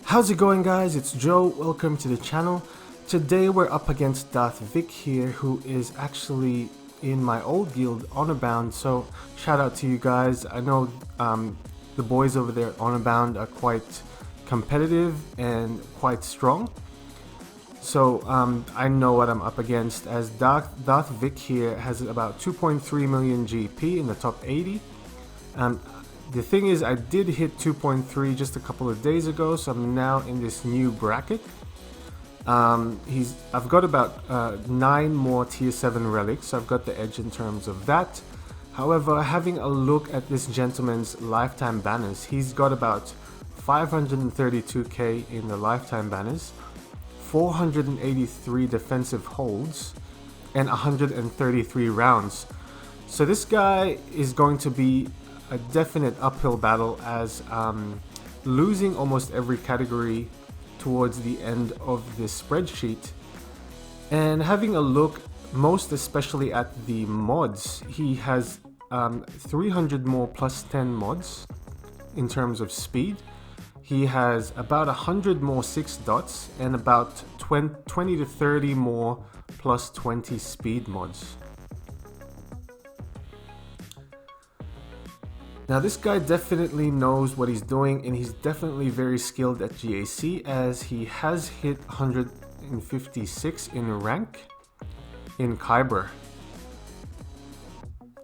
How's it going, guys? It's Joe. Welcome to the channel. Today we're up against Darth Vic here, who is actually in my old guild, Honor Bound. So shout out to you guys. I know the boys over there at Honor Bound are quite competitive and quite strong. So I know what I'm up against, as Darth Vic here has about 2.3 million GP in the top 80. The thing is, I did hit 2.3 just a couple of days ago, so I'm now in this new bracket. I've got about 9 more tier 7 relics, so I've got the edge in terms of that. However, having a look at this gentleman's lifetime banners, he's got about 532k in the lifetime banners, 483 defensive holds, and 133 rounds. So this guy is going to be a definite uphill battle, as losing almost every category towards the end of this spreadsheet. And having a look most especially at the mods, he has 300 more plus 10 mods in terms of speed. He has about 100 more 6 dots and about 20 to 30 more plus 20 speed mods. Now this guy definitely knows what he's doing, and he's definitely very skilled at GAC, as he has hit 156 in rank in Kyber.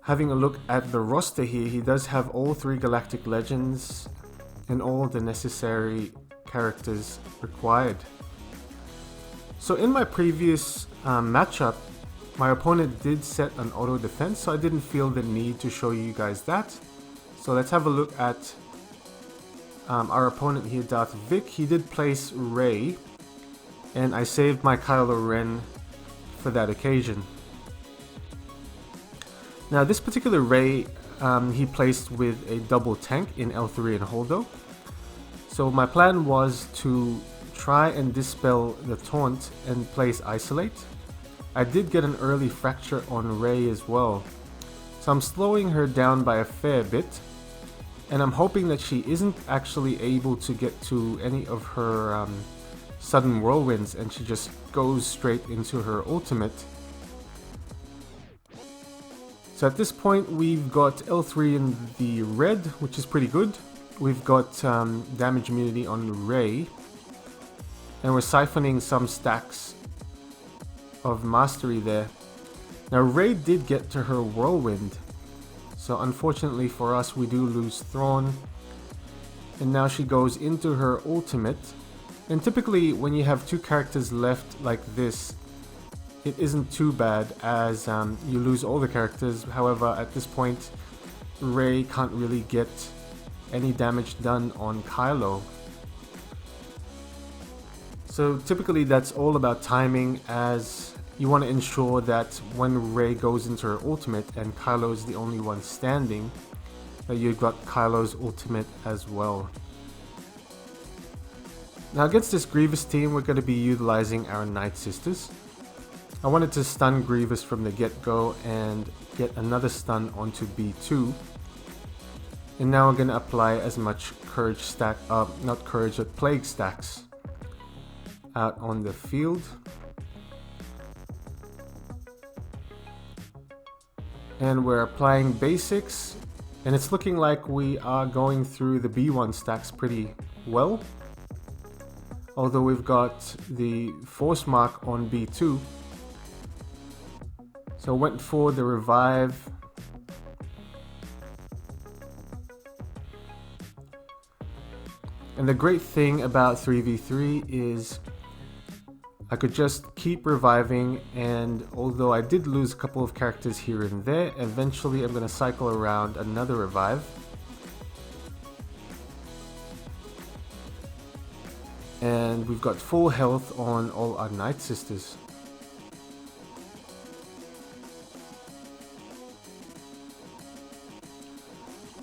Having a look at the roster here, he does have all 3 Galactic Legends and all the necessary characters required. So in my previous matchup, my opponent did set an auto defense, so I didn't feel the need to show you guys that. So let's have a look at our opponent here, Darth Vic. He did place Rey, and I saved my Kylo Ren for that occasion. Now this particular Rey, he placed with a double tank in L3 and Holdo. So my plan was to try and dispel the taunt and place Isolate. I did get an early fracture on Rey as well, so I'm slowing her down by a fair bit. And I'm hoping that she isn't actually able to get to any of her sudden whirlwinds, and she just goes straight into her ultimate. So at this point we've got L3 in the red, which is pretty good. We've got damage immunity on Rey, and we're siphoning some stacks of mastery there. Now Rey did get to her whirlwind, so unfortunately for us, we do lose Thrawn, and now she goes into her ultimate. And typically when you have 2 characters left like this, it isn't too bad, as you lose all the characters. However, at this point, Rey can't really get any damage done on Kylo. So typically that's all about timing, as you want to ensure that when Rey goes into her ultimate and Kylo is the only one standing, that you've got Kylo's ultimate as well. Now against this Grievous team, we're going to be utilizing our Night Sisters. I wanted to stun Grievous from the get-go and get another stun onto B2. And now we're going to apply as much courage stack, not courage, but plague stacks out on the field. And we're applying basics, and it's looking like we are going through the B1 stacks pretty well. Although we've got the force mark on B2. So went for the revive. And the great thing about 3v3 is I could just keep reviving, and although I did lose a couple of characters here and there, eventually I'm going to cycle around another revive. And we've got full health on all our Night Sisters.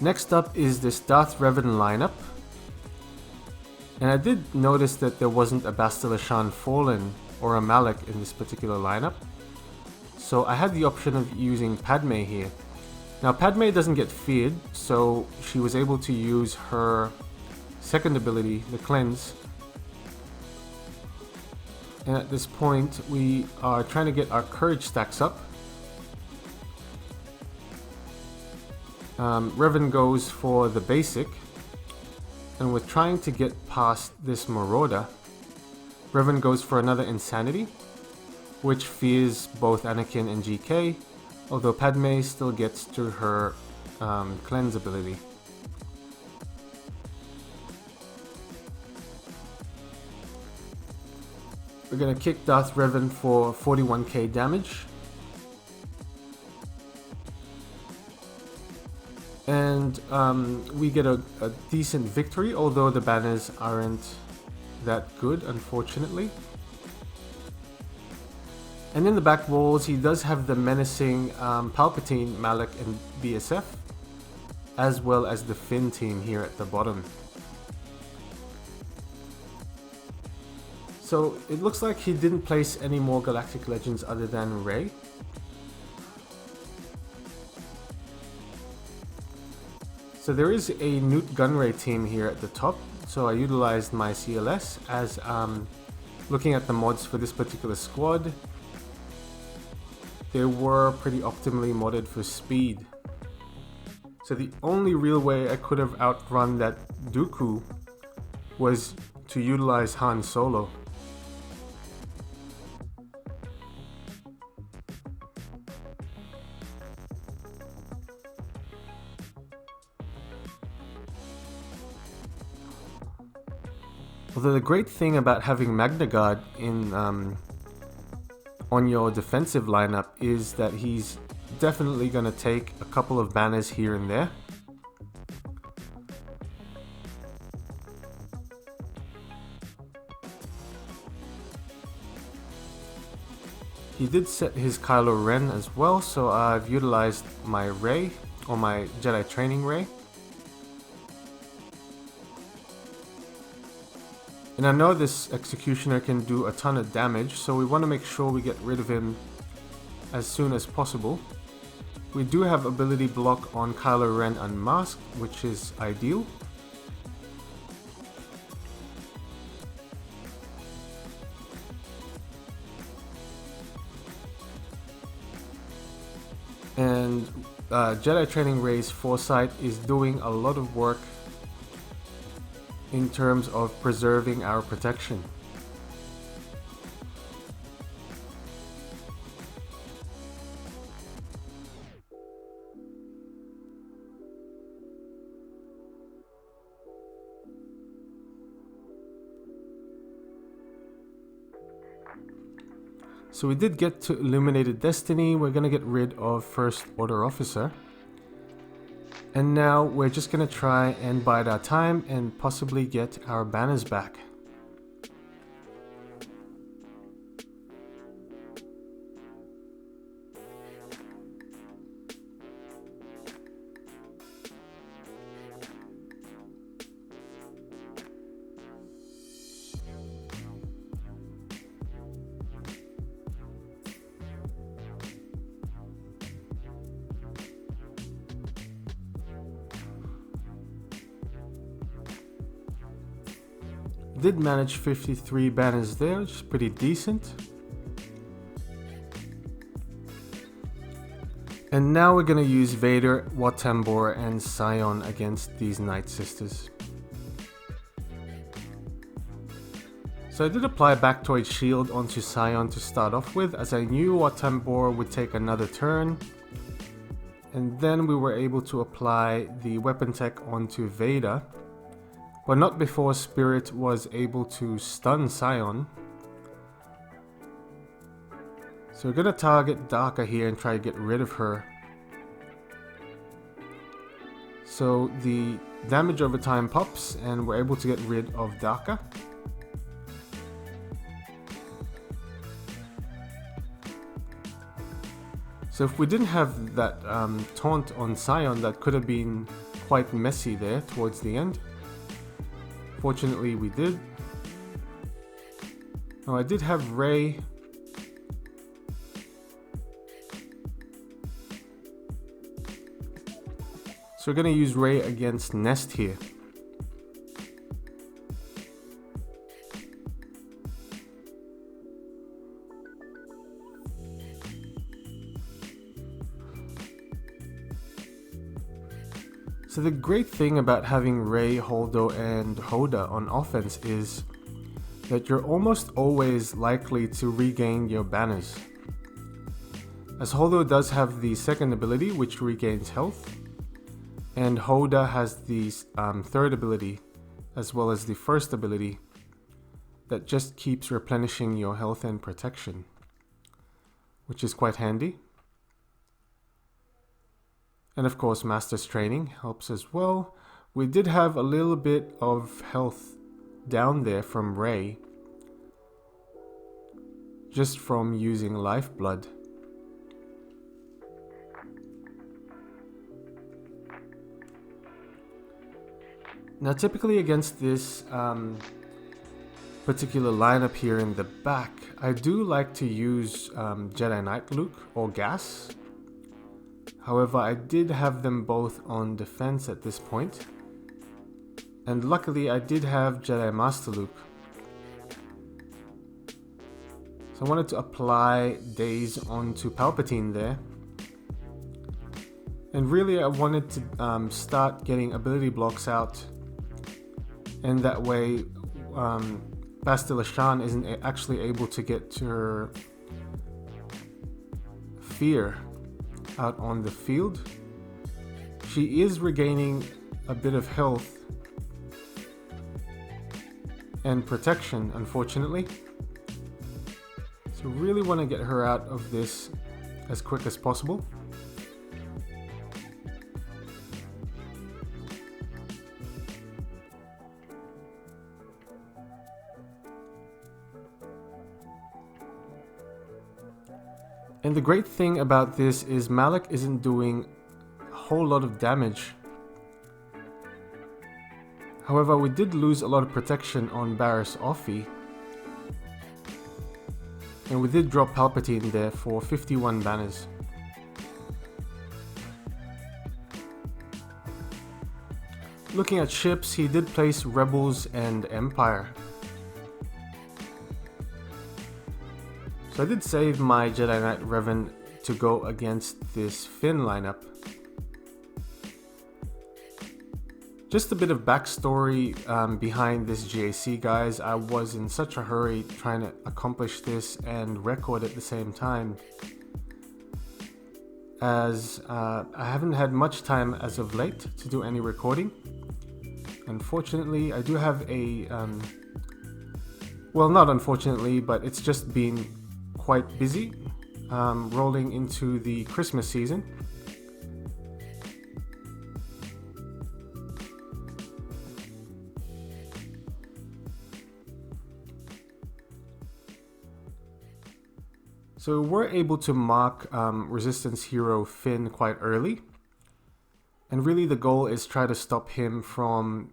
Next up is this Darth Revan lineup. And I did notice that there wasn't a Bastila Fallen or a Malak in this particular lineup. So I had the option of using Padme here. Now Padme doesn't get feared, so she was able to use her second ability, the cleanse, And at this point, we are trying to get our courage stacks up. Revan goes for the basic, and we're trying to get past this Marauder. Revan goes for another Insanity, which fears both Anakin and GK, although Padme still gets to her cleanse ability. We're gonna kick Darth Revan for 41k damage. And we get a decent victory, although the banners aren't that good, unfortunately. And in the back walls, he does have the menacing Palpatine, Malak, and BSF, as well as the Finn team here at the bottom. So it looks like he didn't place any more Galactic Legends other than Rey. So there is a Newt Gunray team here at the top, so I utilized my CLS as looking at the mods for this particular squad. They were pretty optimally modded for speed. So the only real way I could have outrun that Dooku was to utilize Han Solo. Although the great thing about having Magna Guard in on your defensive lineup is that he's definitely going to take a couple of banners here and there. He did set his Kylo Ren as well, so I've utilized my Rey, or my Jedi Training Rey. And I know this Executioner can do a ton of damage, so we want to make sure we get rid of him as soon as possible. We do have ability block on Kylo Ren Unmasked, which is ideal. And Jedi Training Rey's Foresight is doing a lot of work in terms of preserving our protection. So we did get to Illuminated Destiny. We're gonna get rid of First Order Officer. And now we're just gonna try and bide our time and possibly get our banners back. Did manage 53 banners there, which is pretty decent. And now we're gonna use Vader, Wat Tambor, and Sion against these Night Sisters. So I did apply a Bactoid Shield onto Sion to start off with, as I knew Wat Tambor would take another turn. And then we were able to apply the Weapon Tech onto Vader, but not before Spirit was able to stun Sion. So we're gonna target Daka here and try to get rid of her. So the damage over time pops and we're able to get rid of Daka. So if we didn't have that taunt on Sion, that could have been quite messy there towards the end. Fortunately, we did. Oh, I did have Rey. So we're going to use Rey against Nest here. So the great thing about having Ray, Holdo, and Hoda on offense is that you're almost always likely to regain your banners. As Holdo does have the second ability, which regains health, and Hoda has the third ability, as well as the first ability, that just keeps replenishing your health and protection, which is quite handy. And of course, Master's Training helps as well. We did have a little bit of health down there from Ray, just from using Lifeblood. Now typically against this particular lineup here in the back, I do like to use Jedi Knight Luke or Gas. However, I did have them both on defense at this point, and luckily I did have Jedi Master Luke. So I wanted to apply Daze onto Palpatine there. And really I wanted to start getting ability blocks out, and that way Bastila Shan isn't actually able to get to her Fear out on the field. She is regaining a bit of health and protection, unfortunately. So really want to get her out of this as quick as possible. And the great thing about this is Malak isn't doing a whole lot of damage. However, we did lose a lot of protection on Barriss Offee. And we did drop Palpatine there for 51 banners. Looking at ships, he did place Rebels and Empire. So I did save my Jedi Knight Revan to go against this Finn lineup. Just a bit of backstory behind this GAC, guys. I was in such a hurry trying to accomplish this and record at the same time, as I haven't had much time as of late to do any recording. Unfortunately, I do have a well, not unfortunately, but it's just been quite busy rolling into the Christmas season. So we're able to mark Resistance hero Finn quite early, and really the goal is try to stop him from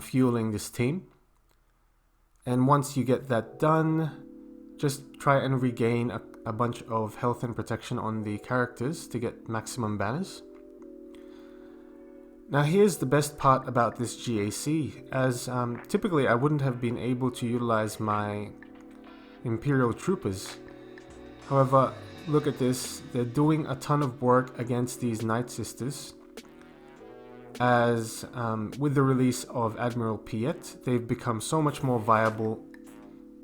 fueling this team. And once you get that done, just try and regain a bunch of health and protection on the characters to get maximum banners. Now here's the best part about this GAC, as typically I wouldn't have been able to utilize my Imperial Troopers. However, look at this, they're doing a ton of work against these Night Sisters, as with the release of Admiral Piet, they've become so much more viable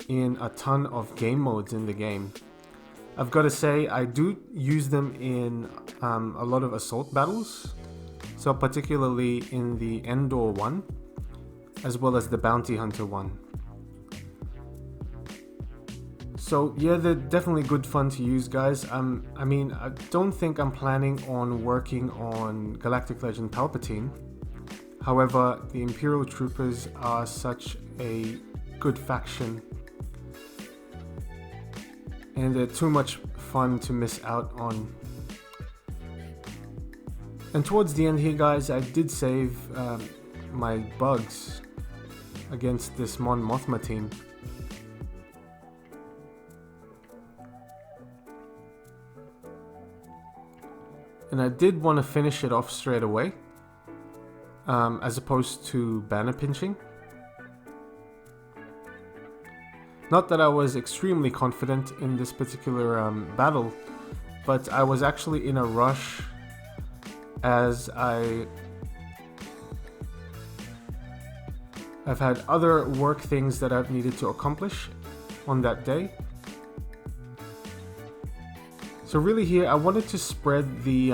in a ton of game modes in the game. I've got to say, I do use them in a lot of assault battles, so particularly in the Endor one, as well as the Bounty Hunter one. So yeah, they're definitely good fun to use, guys. I mean, I don't think I'm planning on working on Galactic Legend Palpatine. However, the Imperial Troopers are such a good faction, and they're too much fun to miss out on. And towards the end here, guys, I did save my bugs against this Mon Mothma team. And I did want to finish it off straight away, as opposed to banner pinching. Not that I was extremely confident in this particular battle, but I was actually in a rush, as I I've had other work things that I've needed to accomplish on that day. So really here, I wanted to spread the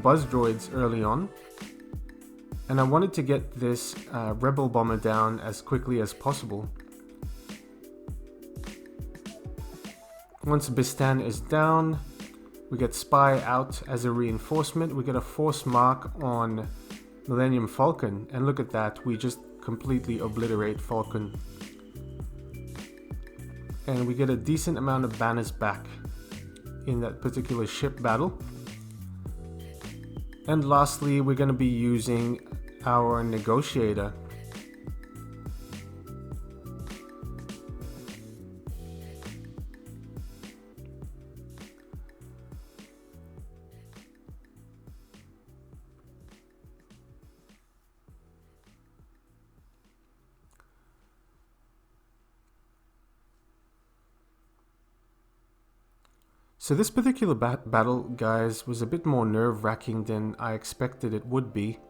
buzz droids early on, and I wanted to get this rebel bomber down as quickly as possible. Once Bistan is down, we get Spy out as a reinforcement. We get a force mark on Millennium Falcon, and look at that, we just completely obliterate Falcon. And we get a decent amount of banners back in that particular ship battle. And lastly, we're going to be using our negotiator. So this particular battle, guys, was a bit more nerve-wracking than I expected it would be,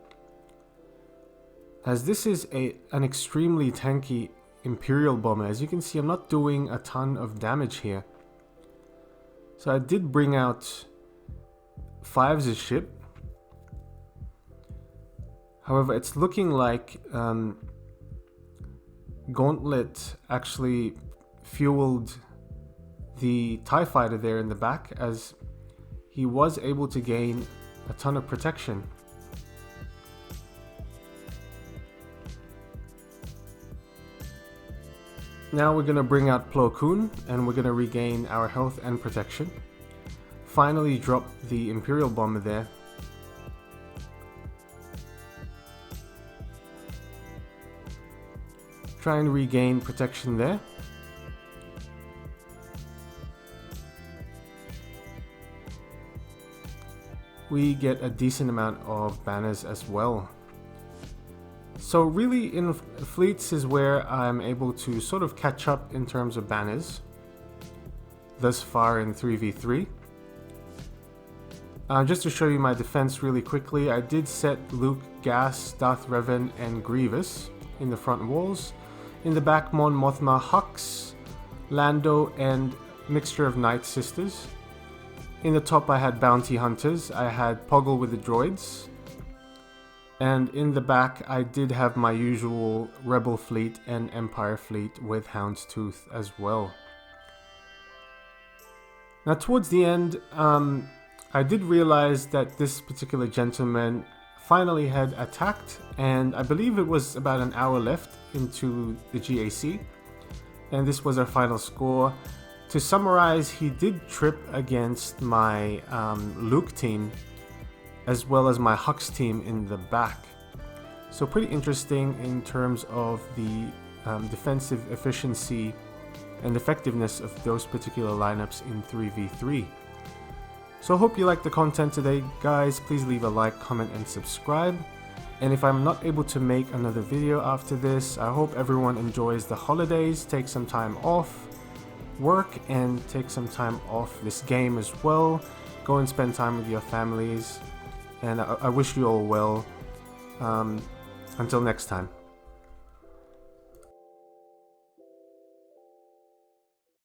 as this is an extremely tanky Imperial bomber. As you can see, I'm not doing a ton of damage here. So I did bring out Fives' ship. However, it's looking like Gauntlet actually fueled the TIE fighter there in the back, as he was able to gain a ton of protection. Now we're going to bring out Plo Koon, and we're going to regain our health and protection. Finally drop the Imperial bomber there. Try and regain protection there. We get a decent amount of banners as well. So really in fleets is where I'm able to sort of catch up in terms of banners thus far in 3v3. Just to show you my defense really quickly, I did set Luke, Gas, Darth Revan and Grievous in the front walls. In the back, Mon Mothma, Hux, Lando and mixture of Night Sisters. In the top I had Bounty Hunters, I had Poggle with the droids, and in the back I did have my usual Rebel fleet and Empire fleet with Houndstooth as well. Now towards the end, I did realize that this particular gentleman finally had attacked, and I believe it was about an hour left into the GAC, and this was our final score. To summarize, he did trip against my Luke team as well as my Hux team in the back. So pretty interesting in terms of the defensive efficiency and effectiveness of those particular lineups in 3v3. So I hope you liked the content today, guys. Please leave a like, comment and subscribe. And if I'm not able to make another video after this, I hope everyone enjoys the holidays, take some time off work and take some time off this game as well. Go and spend time with your families, and I wish you all well. Until next time.